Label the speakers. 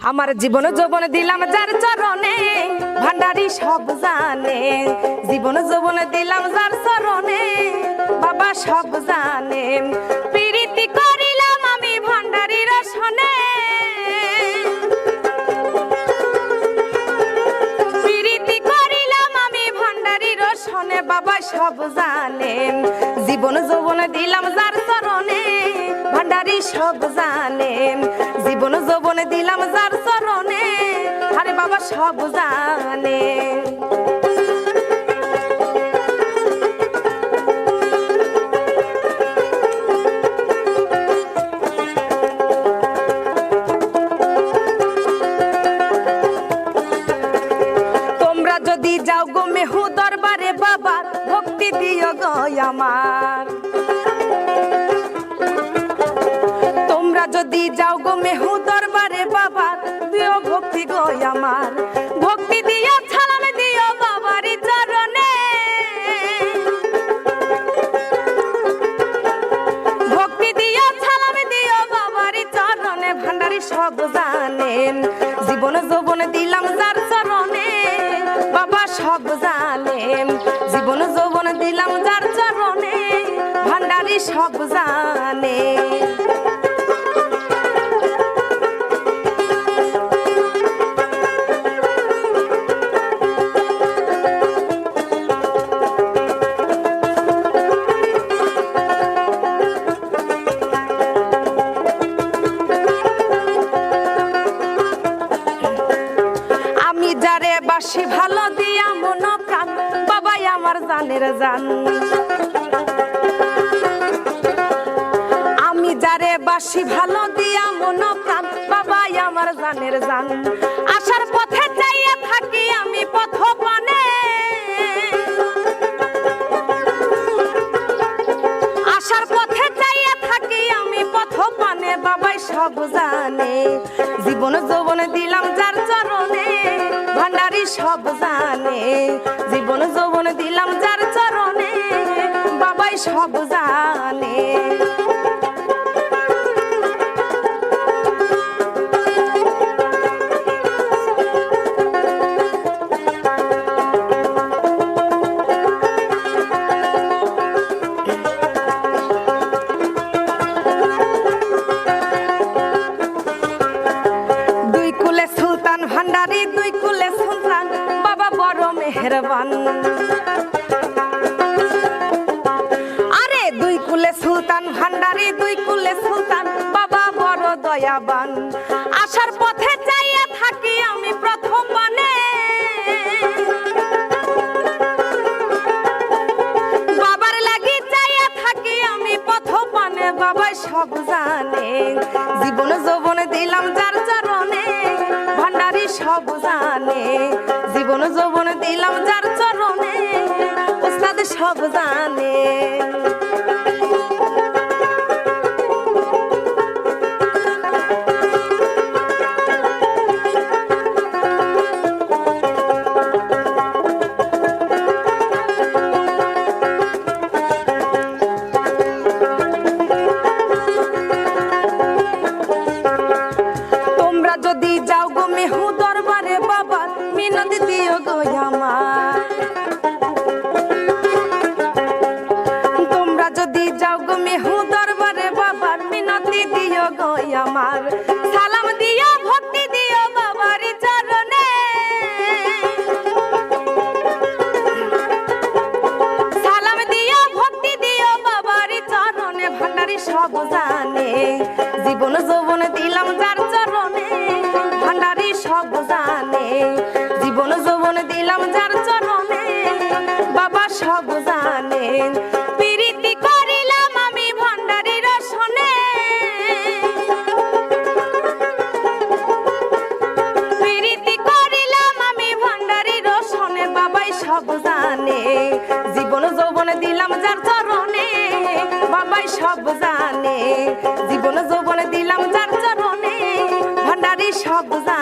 Speaker 1: আমার জীবন যৌবন দিলাম যার চরণে, ভান্ডারি সব জানে। জীবন যৌবন দিলাম যার চরণে, বাবা সব জানে। প্রীতি করিলাম আমি ভান্ডারি রসনে, প্রীতি করিলাম আমি ভান্ডারি রসনে, বাবা সব জানে। জীবন যৌবন দিলাম যার চরণে, ভান্ডারি সব জানে। জীবন যৌবন দিলাম যার চরণে, আরে বাবা সব জানে। তোমরা যদি যাও গো মেহু দরবারে বাবা, ভক্তি দিও গো আমার। তোমরা যদি যাও গো মেহু দরবারে বাবা, দিও ভক্তি গো আমার। ভক্তি দিও সালাম দিও বাবারি চরণে, ভক্তি দিও সালাম দিও বাবারি চরণে, ভান্ডারি সব জানে। জীবন যৌবন দিলাম যার চরণে, বাবা সব জানে। জীবন যৌবন দিলাম যার চরণে, ভান্ডারি সব জানে। যারে বাসি ভালো দিয়া মন প্রাণ, বাবাই আমার জানের জান। আমি যারে বাসি ভালো দিয়া মন প্রাণ, বাবাই আমার জানের জান। আসার পথে যাইয়া থাকি আমি পথ পানে, আসার পথে যাইয়া থাকি আমি পথ পানে, বাবাই সব জানে। জীবন যৌবন দিলাম যার চরণে, ভান্ডারি সব জানে। জীবন যৌবন দিলাম যার চরণে, বাবাই সব জানে। দুই কুলে সুলতান ভান্ডারি, দুই কুলে সুলতান, বাবা বড় মেহেরবান। আরে দুই কুলে সুলতান ভান্ডারি, দুই কুলে সুলতান, বাবা বড় দয়াবান। আসার পথে যাইয়া থাকি আমি প্রথম পানে, বাবার লাগি যাইয়া থাকি আমি পথ পানে, বাবা সব জানে। জীবন যৌবন দিলাম যার চরণে, ভান্ডারি সব জানে। জীবন যৌবন দিলাম যার চরণে, উস্তাদ সব জানে। তোমরা যদি যাও গো মেহু দরবারে বাবা, মিনতি দিও গো আমার। তোমরা যদি যাও গো মেহু দরবারে বাবা, মিনতি দিও গো আমার। সালাম দিও ভক্তি দিও বাবারি চরণে, সালাম দিও ভক্তি দিও বাবারি চরণে, ভান্ডারি সব জানে। জীবন যৌবন দিলাম যার চরণে, ভান্ডারি সব জানে। জীবন যৌবন দিলাম যার চরণে, বাবা সব জানে। প্রীতি করিলাম আমি ভান্ডারি রসনে, প্রীতি করিলাম আমি ভান্ডারি রসনে, বাবাই সব জানে। জীবন যৌবন দিলাম যার চরণে, বাবাই সব জানে। জীবন যৌবন দিলাম যার চরণে, ভান্ডারি সব জানে।